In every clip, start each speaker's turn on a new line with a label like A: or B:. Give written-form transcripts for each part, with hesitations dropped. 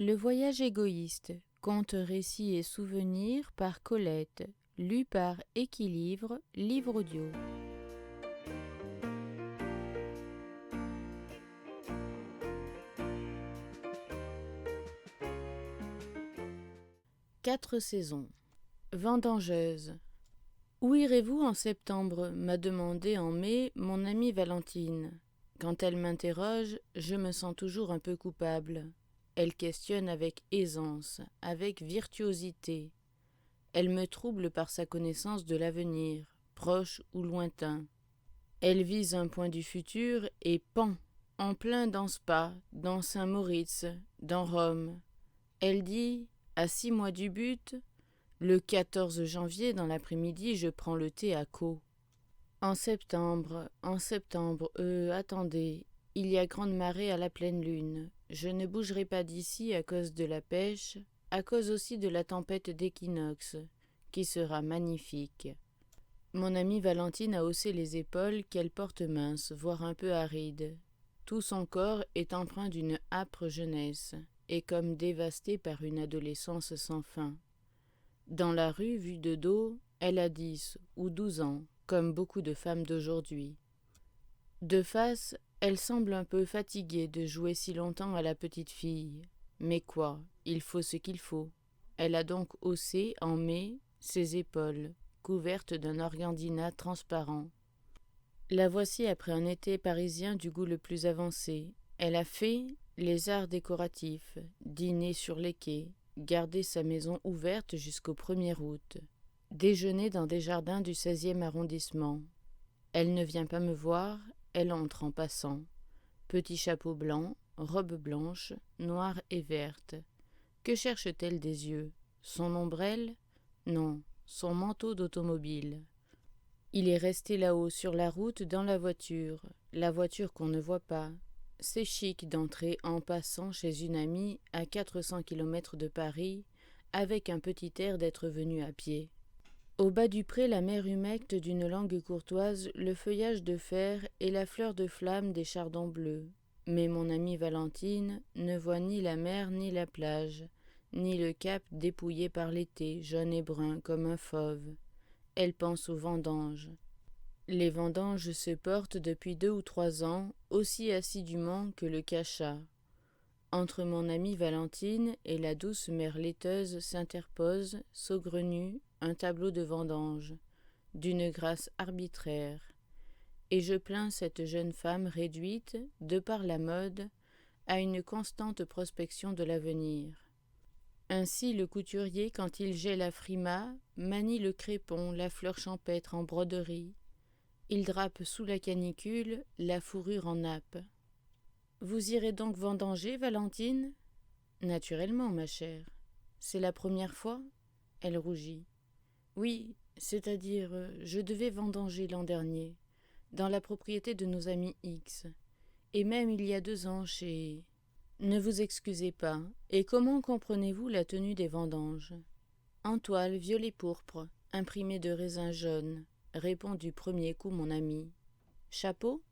A: Le voyage égoïste, contes, récits et souvenirs par Colette, lu par Équilivre, livre audio. Quatre saisons. Vendangeuse. Où irez-vous en septembre m'a demandé en mai mon amie Valentine. Quand elle m'interroge, je me sens toujours un peu coupable. Elle questionne avec aisance, avec virtuosité. Elle me trouble par sa connaissance de l'avenir, proche ou lointain. Elle vise un point du futur et pend, en plein dans Spa, dans Saint-Moritz, dans Rome. Elle dit, à 6 mois du but, le 14 janvier dans l'après-midi, je prends le thé à Caux. En septembre, attendez, il y a grande marée à la pleine lune. Je ne bougerai pas d'ici à cause de la pêche, à cause aussi de la tempête d'équinoxe, qui sera magnifique. Mon amie Valentine a haussé les épaules qu'elle porte minces, voire un peu arides. Tout son corps est empreint d'une âpre jeunesse, et comme dévasté par une adolescence sans fin. Dans la rue, vue de dos, elle a 10 ou 12 ans, comme beaucoup de femmes d'aujourd'hui. De face, elle semble un peu fatiguée de jouer si longtemps à la petite fille. Mais quoi, il faut ce qu'il faut. Elle a donc haussé, en mai, ses épaules, couvertes d'un organdina transparent. La voici après un été parisien du goût le plus avancé. Elle a fait les arts décoratifs, dîné sur les quais, gardé sa maison ouverte jusqu'au 1er août, déjeuner dans des jardins du 16e arrondissement. Elle ne vient pas me voir, elle entre en passant. Petit chapeau blanc, robe blanche, noire et verte. Que cherche-t-elle des yeux? Son ombrelle? Non, son manteau d'automobile. Il est resté là-haut sur la route dans la voiture qu'on ne voit pas. C'est chic d'entrer en passant chez une amie à 400 km de Paris, avec un petit air d'être venu à pied. Au bas du pré, la mer humecte d'une langue courtoise, le feuillage de fer et la fleur de flamme des chardons bleus. Mais mon amie Valentine ne voit ni la mer ni la plage, ni le cap dépouillé par l'été, jaune et brun comme un fauve. Elle pense aux vendanges. Les vendanges se portent depuis 2 ou 3 ans, aussi assidûment que le cachat. Entre mon amie Valentine et la douce mère laiteuse s'interpose, saugrenu, un tableau de vendange, d'une grâce arbitraire. Et je plains cette jeune femme réduite, de par la mode, à une constante prospection de l'avenir. Ainsi le couturier, quand il gèle la frima, manie le crépon, la fleur champêtre en broderie. Il drape sous la canicule la fourrure en nappe. Vous irez donc vendanger, Valentine? Naturellement, ma chère. C'est la première fois? Elle rougit. Oui, c'est-à-dire, je devais vendanger l'an dernier, dans la propriété de nos amis X, et même il y a 2 ans chez... Ne vous excusez pas, et comment comprenez-vous la tenue des vendanges? En toile violet-pourpre, imprimée de raisin jaune, répond du premier coup mon ami. Chapeau?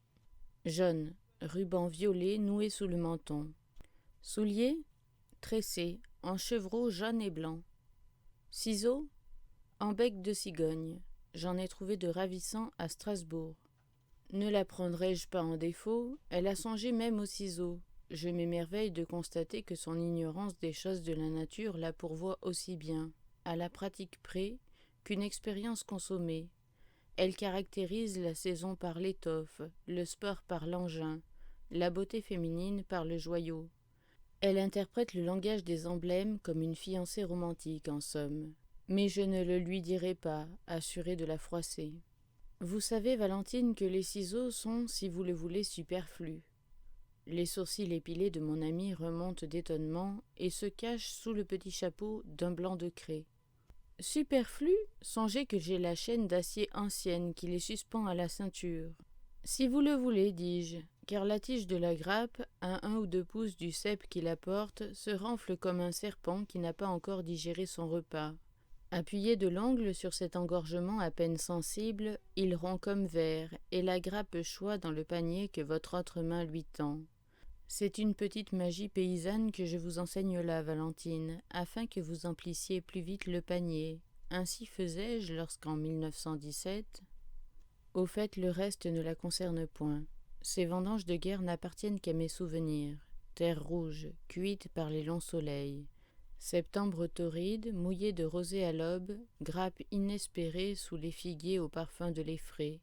A: Jaune, ruban violet noué sous le menton. Souliers? Tressés, en chevreau jaune et blanc. Ciseaux? En bec de cigogne. J'en ai trouvé de ravissants à Strasbourg. Ne la prendrai-je pas en défaut? Elle a songé même aux ciseaux. Je m'émerveille de constater que son ignorance des choses de la nature la pourvoit aussi bien, à la pratique près, qu'une expérience consommée. Elle caractérise la saison par l'étoffe, le sport par l'engin, la beauté féminine par le joyau. Elle interprète le langage des emblèmes comme une fiancée romantique, en somme. Mais je ne le lui dirai pas, assuré de la froisser. Vous savez, Valentine, que les ciseaux sont, si vous le voulez, superflus. Les sourcils épilés de mon ami remontent d'étonnement et se cachent sous le petit chapeau d'un blanc de craie. Superflu, songez que j'ai la chaîne d'acier ancienne qui les suspend à la ceinture. Si vous le voulez, dis-je, car la tige de la grappe, à 1 ou 2 pouces du cep qui la porte, se renfle comme un serpent qui n'a pas encore digéré son repas. Appuyé de l'ongle sur cet engorgement à peine sensible, il rompt comme verre, et la grappe choit dans le panier que votre autre main lui tend. C'est une petite magie paysanne que je vous enseigne là, Valentine, afin que vous emplissiez plus vite le panier. Ainsi faisais-je lorsqu'en 1917... Au fait, le reste ne la concerne point. Ces vendanges de guerre n'appartiennent qu'à mes souvenirs. Terre rouge, cuite par les longs soleils. Septembre torride, mouillé de rosée à l'aube, grappe inespérée sous les figuiers au parfum de l'effray.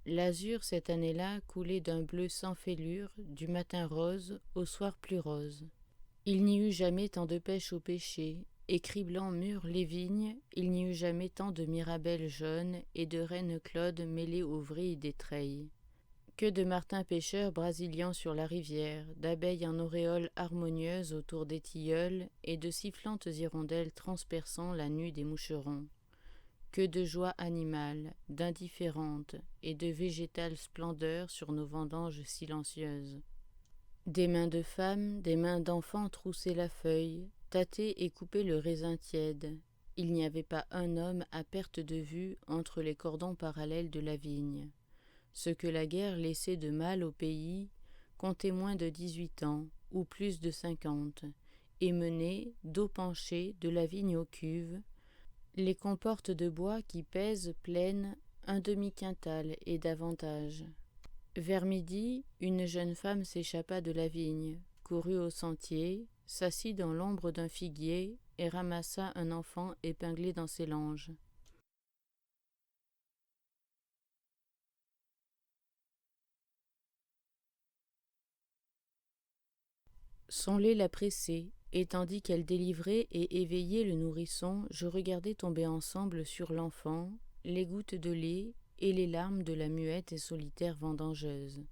A: L'azur cette année-là coulait d'un bleu sans fêlure, du matin rose au soir plus rose. Il n'y eut jamais tant de pêche au pêcher, et criblant mûres les vignes, il n'y eut jamais tant de mirabelles jaunes et de reines claudes mêlées aux vrilles des treilles. Que de martins pêcheurs brasiliant sur la rivière, d'abeilles en auréoles harmonieuses autour des tilleuls et de sifflantes hirondelles transperçant la nue des moucherons. Que de joie animale, d'indifférente et de végétale splendeur sur nos vendanges silencieuses. Des mains de femmes, des mains d'enfants troussaient la feuille, tâtaient et coupaient le raisin tiède. Il n'y avait pas un homme à perte de vue entre les cordons parallèles de la vigne. Ce que la guerre laissait de mal au pays comptait moins de 18 ans, ou plus de 50, et menait, dos penché, de la vigne aux cuves, les comportes de bois qui pèsent pleines un demi-quintal et davantage. Vers midi, une jeune femme s'échappa de la vigne, courut au sentier, s'assit dans l'ombre d'un figuier et ramassa un enfant épinglé dans ses langes. Son lait la pressait, et tandis qu'elle délivrait et éveillait le nourrisson, je regardais tomber ensemble sur l'enfant les gouttes de lait et les larmes de la muette et solitaire vendangeuse.